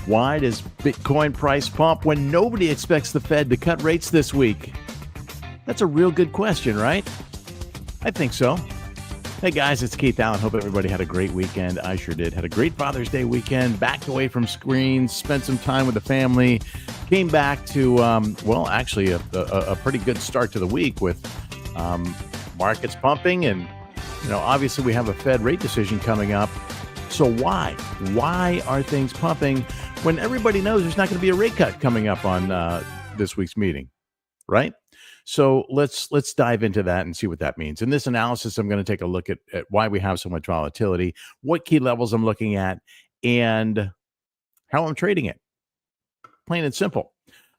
Why does Bitcoin price pump when nobody expects the Fed to cut rates this week? That's a real good question, right? I think so. Hey guys, it's Keith Allen. Hope everybody had a great weekend. I sure did. Had a great Father's Day weekend. Backed away from screens, spent some time with the family. Came back to, actually a pretty good start to the week with markets pumping. And, obviously we have a Fed rate decision coming up. So why? Why are things pumping when everybody knows there's not going to be a rate cut coming up on this week's meeting, right? So let's dive into that and see what that means. In this analysis, I'm going to take a look at why we have so much volatility, what key levels I'm looking at, and how I'm trading it. Plain and simple.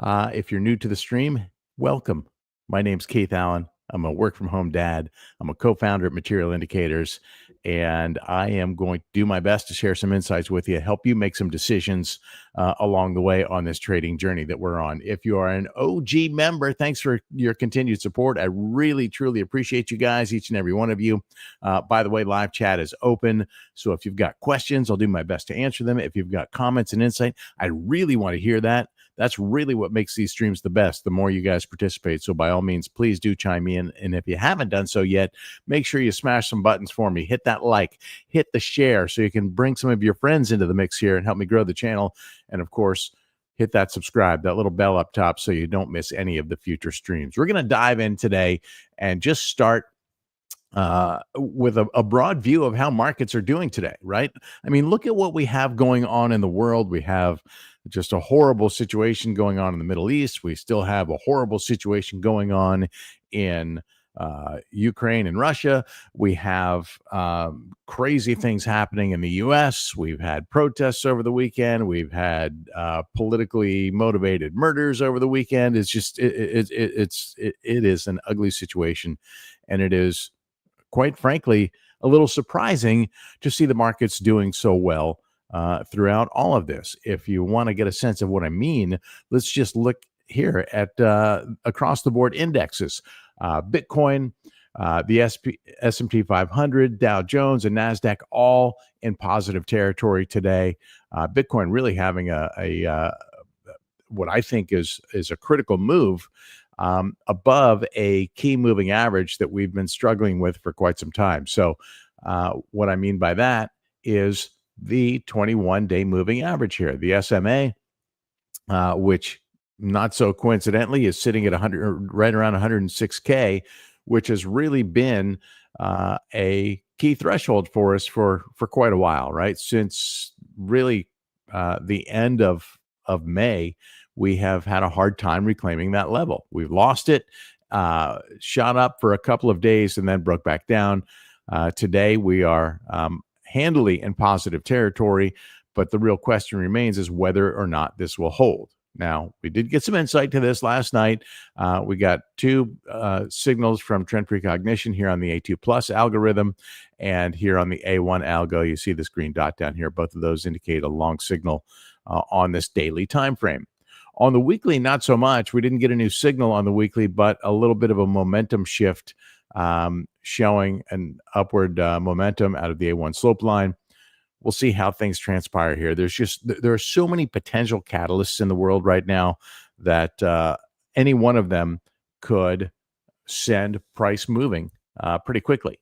If you're new to the stream, welcome. My name's Keith Allen. I'm a work-from-home dad. I'm a co-founder at Material Indicators, and I am going to do my best to share some insights with you, help you make some decisions along the way on this trading journey that we're on. If you are an OG member, thanks for your continued support. I really, truly appreciate you guys, each and every one of you. By the way, live chat is open, so if you've got questions, I'll do my best to answer them. If you've got comments and insight, I really want to hear that. That's really what makes these streams the best, the more you guys participate. So by all means, please do chime in. And if you haven't done so yet, make sure you smash some buttons for me. Hit that like, hit the share so you can bring some of your friends into the mix here and help me grow the channel. And of course, hit that subscribe, that little bell up top so you don't miss any of the future streams. We're going to dive in today and just start with a broad view of how markets are doing today, right? I mean, look at what we have going on in the world. We have just a horrible situation going on in the Middle East. We still have a horrible situation going on in Ukraine and Russia. We have crazy things happening in the U.S. We've had protests over the weekend. We've had politically motivated murders over the weekend. It's just it is an ugly situation, and it is, quite frankly, a little surprising to see the markets doing so well throughout all of this. If you want to get a sense of what I mean, let's just look here at across the board indexes. Bitcoin, the S&P 500, Dow Jones, and NASDAQ all in positive territory today. Bitcoin really having a what I think is a critical move above a key moving average that we've been struggling with for quite some time. So what I mean by that is the 21-day moving average here, the SMA, which not so coincidentally is sitting at 100, right around 106K, which has really been a key threshold for us for quite a while, right? Since really the end of May, we have had a hard time reclaiming that level. We've lost it, shot up for a couple of days, and then broke back down. Today, we are handily in positive territory, but the real question remains is whether or not this will hold. Now, we did get some insight to this last night. We got two signals from trend precognition here on the A2 Plus algorithm and here on the A1 algo. You see this green dot down here. Both of those indicate a long signal on this daily time frame. On the weekly, not so much. We didn't get a new signal on the weekly, but a little bit of a momentum shift showing an upward momentum out of the A1 slope line. We'll see how things transpire here. There are so many potential catalysts in the world right now that any one of them could send price moving pretty quickly.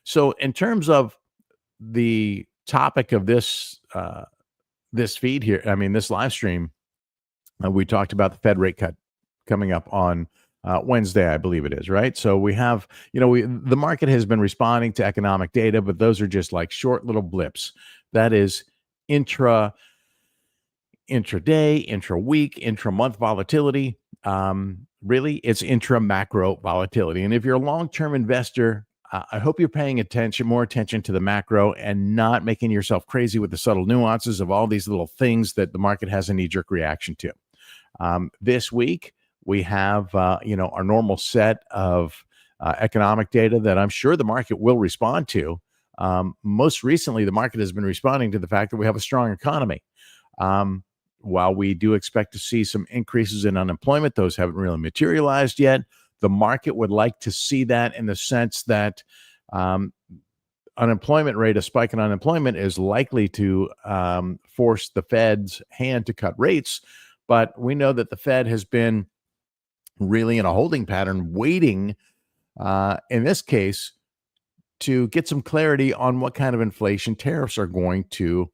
So in terms of the topic of this feed here, this live stream, we talked about the Fed rate cut coming up on Wednesday, I believe it is, right? So we have, the market has been responding to economic data, but those are just like short little blips. That is intraday, intra-week, intra-month volatility. Really, it's intra-macro volatility. And if you're a long-term investor, I hope you're paying more attention to the macro and not making yourself crazy with the subtle nuances of all these little things that the market has a knee-jerk reaction to. This week, we have, our normal set of economic data that I'm sure the market will respond to. Most recently, the market has been responding to the fact that we have a strong economy. While we do expect to see some increases in unemployment, those haven't really materialized yet. The market would like to see that in the sense that unemployment rate, a spike in unemployment is likely to force the Fed's hand to cut rates. But we know that the Fed has been really in a holding pattern, waiting, in this case, to get some clarity on what kind of inflation tariffs are going to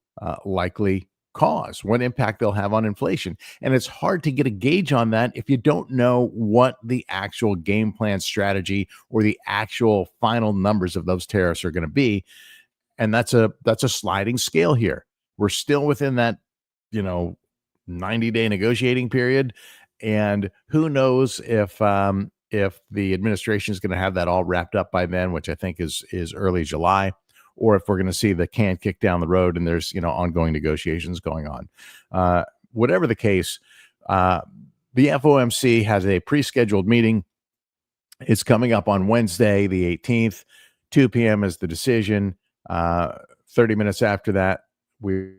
likely cause, what impact they'll have on inflation. And it's hard to get a gauge on that if you don't know what the actual game plan strategy or the actual final numbers of those tariffs are going to be. And that's a sliding scale here. We're still within that, 90-day negotiating period, and who knows if the administration is going to have that all wrapped up by then, which I think is early July, or if we're going to see the can kick down the road and there's ongoing negotiations going on. Whatever the case, the FOMC has a pre-scheduled meeting. It's coming up on Wednesday, the 18th. 2 p.m. is the decision. 30 minutes after that, we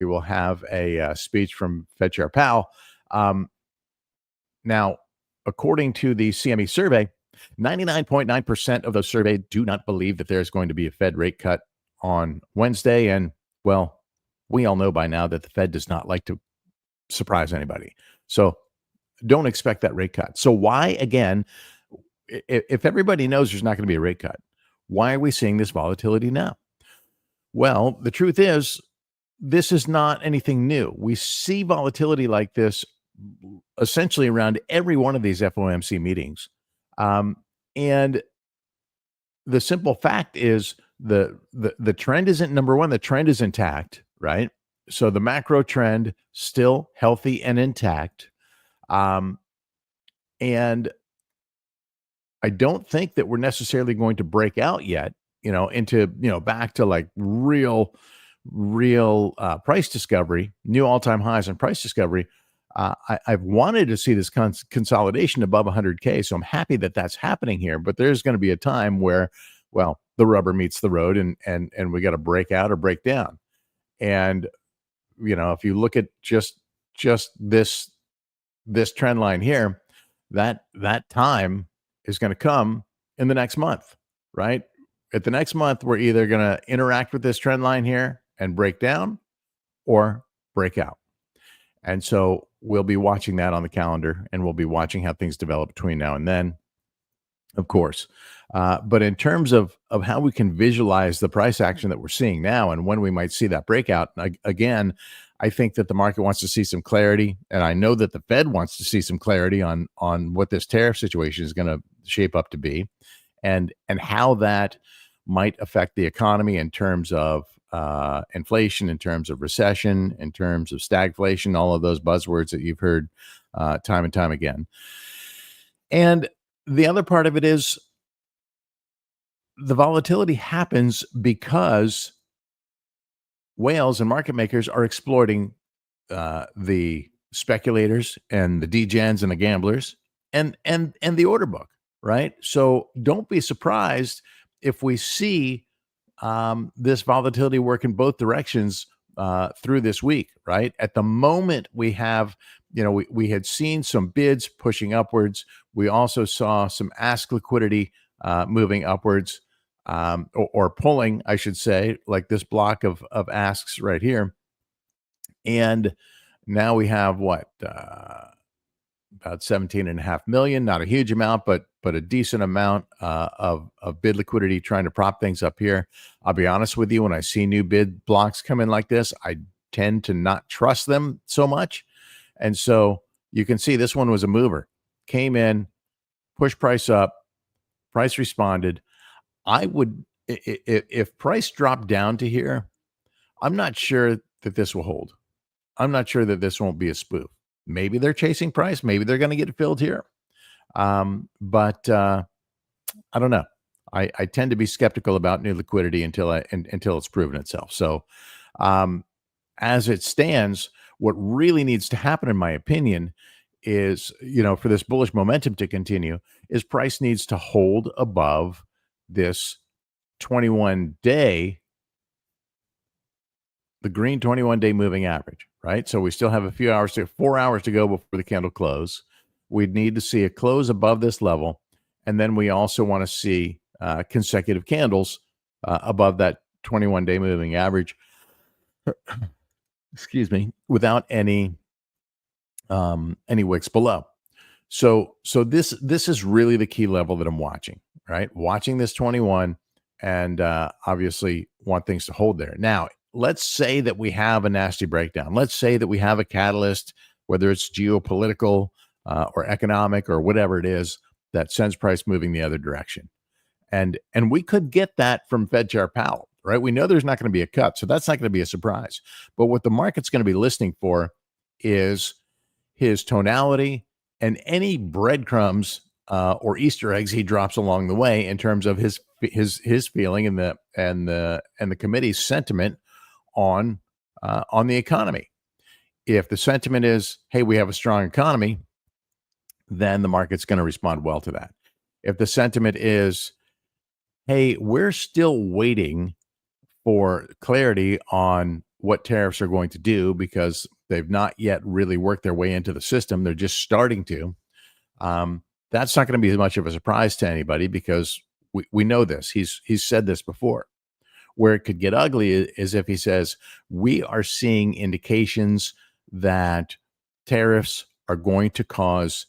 will have a speech from Fed Chair Powell. Now, according to the CME survey, 99.9% of those surveyed do not believe that there's going to be a Fed rate cut on Wednesday. And, well, we all know by now that the Fed does not like to surprise anybody. So don't expect that rate cut. So why, again, if everybody knows there's not going to be a rate cut, why are we seeing this volatility now? Well, the truth is, this is not anything new. We see volatility like this essentially around every one of these FOMC meetings. And the simple fact is the trend isn't, number one, the trend is intact, right? So the macro trend still healthy and intact. And I don't think that we're necessarily going to break out yet, into, back to like real price discovery, new all-time highs in price discovery. I've wanted to see this consolidation above 100K, so I'm happy that that's happening here. But there's going to be a time where, well, the rubber meets the road, and we got to break out or break down. And if you look at just this trend line here, that time is going to come in the next month, right? At the next month, we're either going to interact with this trend line here and break down or break out. And so we'll be watching that on the calendar, and we'll be watching how things develop between now and then, of course. But in terms of how we can visualize the price action that we're seeing now and when we might see that breakout, again, I think that the market wants to see some clarity, and I know that the Fed wants to see some clarity on what this tariff situation is going to shape up to be, and how that might affect the economy in terms of inflation, in terms of recession, in terms of stagflation, all of those buzzwords that you've heard time and time again. And the other part of it is the volatility happens because whales and market makers are exploiting the speculators and the degens and the gamblers and the order book, right? So don't be surprised if we see this volatility work in both directions through this week, right? At the moment, we have, we had seen some bids pushing upwards. We also saw some ask liquidity moving upwards, or pulling, I should say, like this block of asks right here. And now we have about 17.5 million, not a huge amount, but a decent amount of bid liquidity trying to prop things up here. I'll be honest with you, when I see new bid blocks come in like this, I tend to not trust them so much. And so you can see this one was a mover, came in, pushed price up, price responded. I would, if price dropped down to here, I'm not sure that this will hold. I'm not sure that this won't be a spoof. Maybe they're chasing price. Maybe they're going to get filled here. But I don't know. I tend to be skeptical about new liquidity until it's proven itself. So as it stands, what really needs to happen, in my opinion, is, for this bullish momentum to continue, is price needs to hold above this 21-day, the green 21-day moving average, right? So we still have a few hours 4 hours to go before the candle close. We'd need to see a close above this level. And then we also want to see consecutive candles above that 21-day moving average. Excuse me, without any wicks below. So this is really the key level that I'm watching, right? Watching this 21, and obviously want things to hold there. Now, let's say that we have a nasty breakdown. Let's say that we have a catalyst, whether it's geopolitical or economic or whatever it is, that sends price moving the other direction. And we could get that from Fed Chair Powell, right? We know there's not going to be a cut, so that's not going to be a surprise. But what the market's going to be listening for is his tonality and any breadcrumbs or Easter eggs he drops along the way in terms of his feeling and the committee's sentiment on the economy. If the sentiment is, hey, we have a strong economy, then the market's going to respond well to that. If the sentiment is, hey, we're still waiting for clarity on what tariffs are going to do because they've not yet really worked their way into the system, they're just starting to, that's not going to be much of a surprise to anybody because we know this. He's said this before. Where it could get ugly is if he says, we are seeing indications that tariffs are going to cause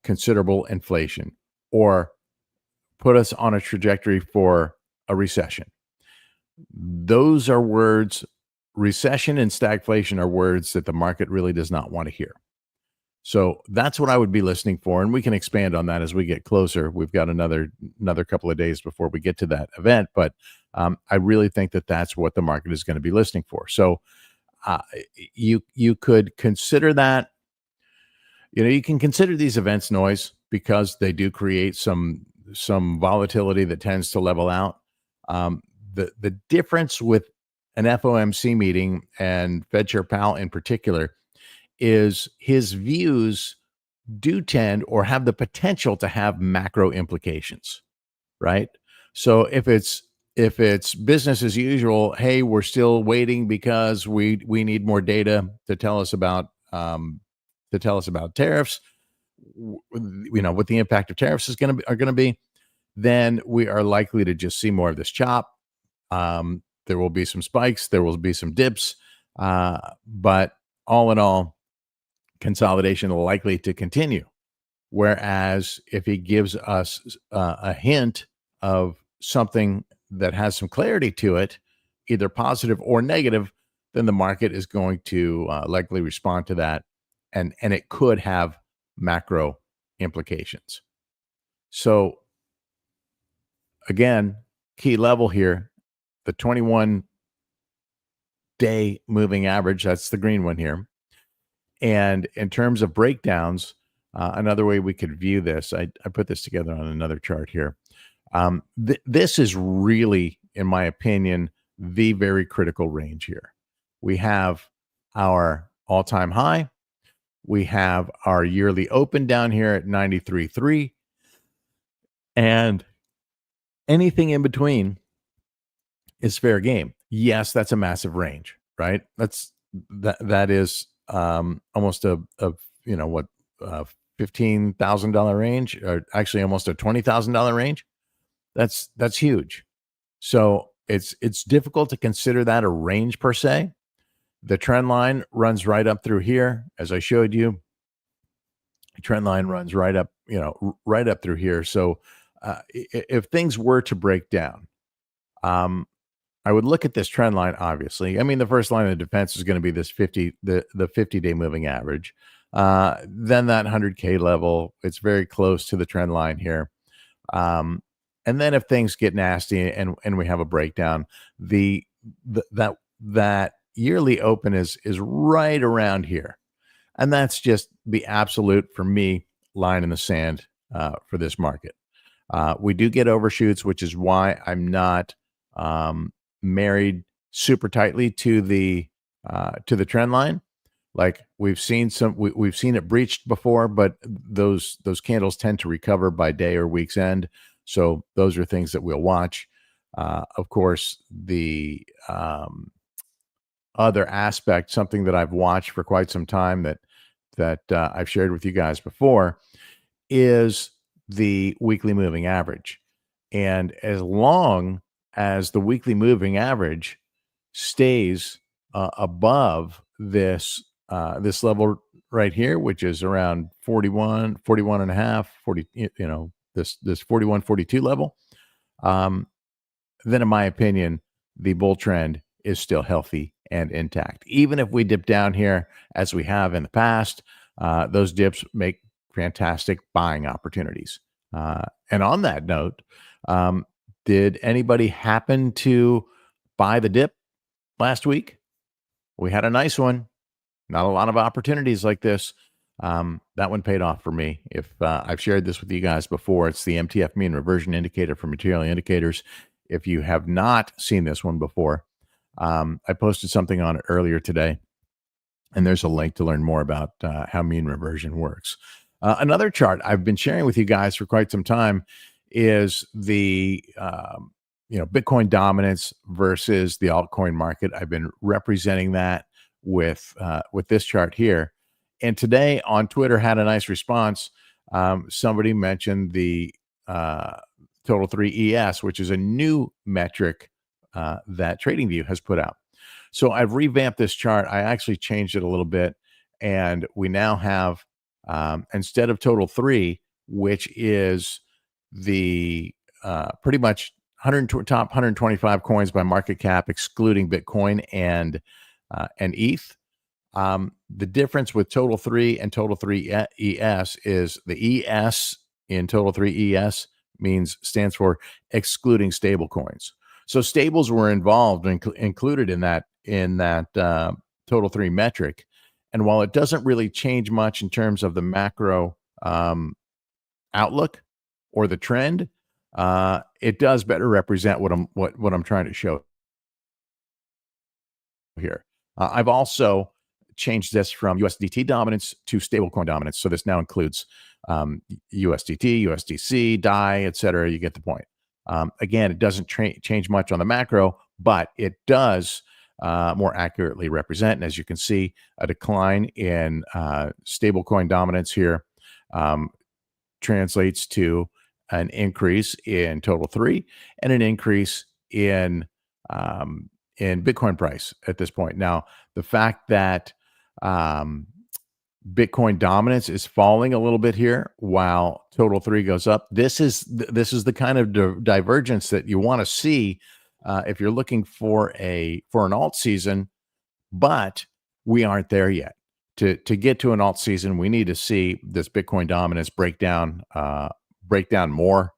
considerable inflation or put us on a trajectory for a recession. Those are words, recession and stagflation are words that the market really does not want to hear. So that's what I would be listening for. And we can expand on that as we get closer. We've got another couple of days before we get to that event. But I really think that that's what the market is going to be listening for. So you could consider that. You can consider these events noise because they do create some volatility that tends to level out. The difference with an FOMC meeting and Fed Chair Powell in particular is his views do tend or have the potential to have macro implications, right? So if it's business as usual, hey, we're still waiting because we need more data to tell us about tariffs, what the impact of tariffs are going to be, then we are likely to just see more of this chop. There will be some spikes, there will be some dips, but all in all, consolidation likely to continue. Whereas if he gives us a hint of something that has some clarity to it, either positive or negative, then the market is going to likely respond to that, and it could have macro implications. So again, key level here, the 21-day moving average, that's the green one here. And in terms of breakdowns, another way we could view this, I put this together on another chart here. This is really, in my opinion, the very critical range here. We have our all-time high. We have our yearly open down here at 93.3. And anything in between is fair game. Yes, that's a massive range, right? That is almost a $15,000 range, or actually almost a $20,000 range. That's huge. So it's difficult to consider that a range per se. The trend line runs right up through here, as I showed you. The trend line runs right up through here. So if things were to break down, I would look at this trend line, obviously. I mean, the first line of defense is going to be this the 50-day moving average. Then that 100K level, it's very close to the trend line here. And then if things get nasty and we have a breakdown, that yearly open is right around here. And that's just the absolute, for me, line in the sand for this market. We do get overshoots, which is why I'm not married super tightly to the trend line. Like we've seen it breached before, but those candles tend to recover by day or week's end. So those are things that we'll watch. Of course, the other aspect, something that I've watched for quite some time that I've shared with you guys before, is the weekly moving average. And as long as the weekly moving average stays above this level right here, which is around 41 and a half, 40, this 41, 42 level, um, then in my opinion, the bull trend is still healthy and intact. Even if we dip down here as we have in the past, those dips make fantastic buying opportunities. And on that note, um, did anybody happen to buy the dip last week? We had a nice one. Not a lot of opportunities like this. That one paid off for me. If I've shared this with you guys before, it's the MTF mean reversion indicator for material indicators. If you have not seen this one before, I posted something on it earlier today, and there's a link to learn more about how mean reversion works. Another chart I've been sharing with you guys for quite some time is the Bitcoin dominance versus the altcoin market. I've been representing that with this chart here, and today on Twitter had a nice response. Somebody mentioned the total 3 ES, which is a new metric that TradingView has put out. So I've revamped this chart. I actually changed it a little bit, and we now have instead of total 3, which is the pretty much top 125 coins by market cap, excluding Bitcoin and ETH. The difference with total 3 and total 3 ES is the ES in total 3 ES stands for excluding stable coins. So stables were involved and included in that total 3 metric. And while it doesn't really change much in terms of the macro outlook or the trend, it does better represent what I'm trying to show here. I've also changed this from USDT dominance to stablecoin dominance. So this now includes USDT, USDC, DAI, et cetera. You get the point. Again, it doesn't change much on the macro, but it does more accurately represent. And as you can see, a decline in stablecoin dominance here translates to an increase in total 3 and an increase in Bitcoin price at this point. Now, the fact that Bitcoin dominance is falling a little bit here while total 3 goes up. This is the kind of divergence that you want to see if you're looking for an alt season, but we aren't there yet. To get to an alt season, we need to see this Bitcoin dominance break down more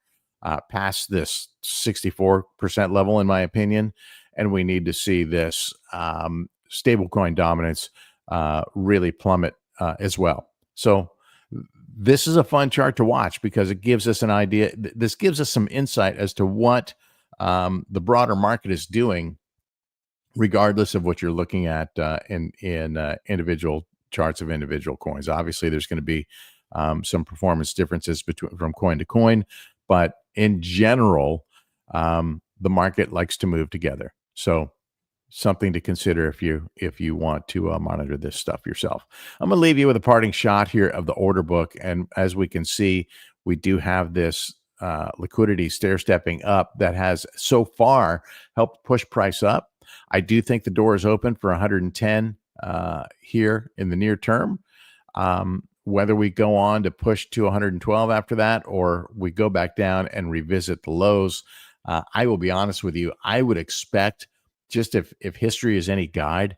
past this 64% level, in my opinion, and we need to see this stablecoin dominance really plummet as well. So this is a fun chart to watch because it gives us an idea. This gives us some insight as to what the broader market is doing, regardless of what you're looking at in individual charts of individual coins. Obviously, there's going to be some performance differences from coin to coin, but in general, the market likes to move together. So something to consider if you want to monitor this stuff yourself. I'm going to leave you with a parting shot here of the order book, and as we can see, we do have this liquidity stair-stepping up that has so far helped push price up. I do think the door is open for 110 here in the near term. Whether we go on to push to 112 after that, or we go back down and revisit the lows, I will be honest with you. I would expect, just if history is any guide,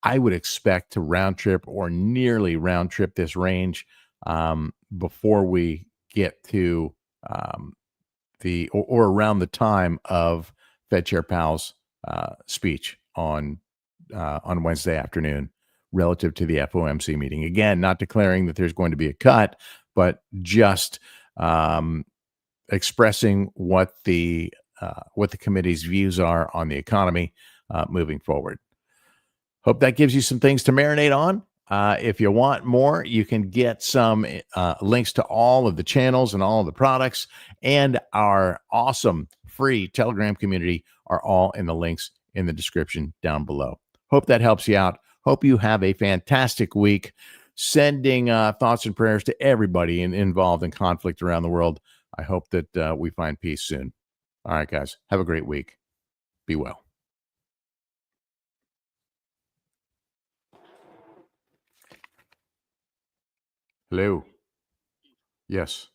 I would expect to round trip or nearly round trip this range before we get to or around the time of Fed Chair Powell's speech on Wednesday afternoon relative to the FOMC meeting. Again, not declaring that there's going to be a cut, but just expressing what the committee's views are on the economy moving forward. Hope that gives you some things to marinate on. If you want more, you can get some links to all of the channels and all of the products, and our awesome free Telegram community are all in the links in the description down below. Hope that helps you out. Hope you have a fantastic week. Sending thoughts and prayers to everybody involved in conflict around the world. I hope that we find peace soon. All right, guys. Have a great week. Be well. Hello. Yes.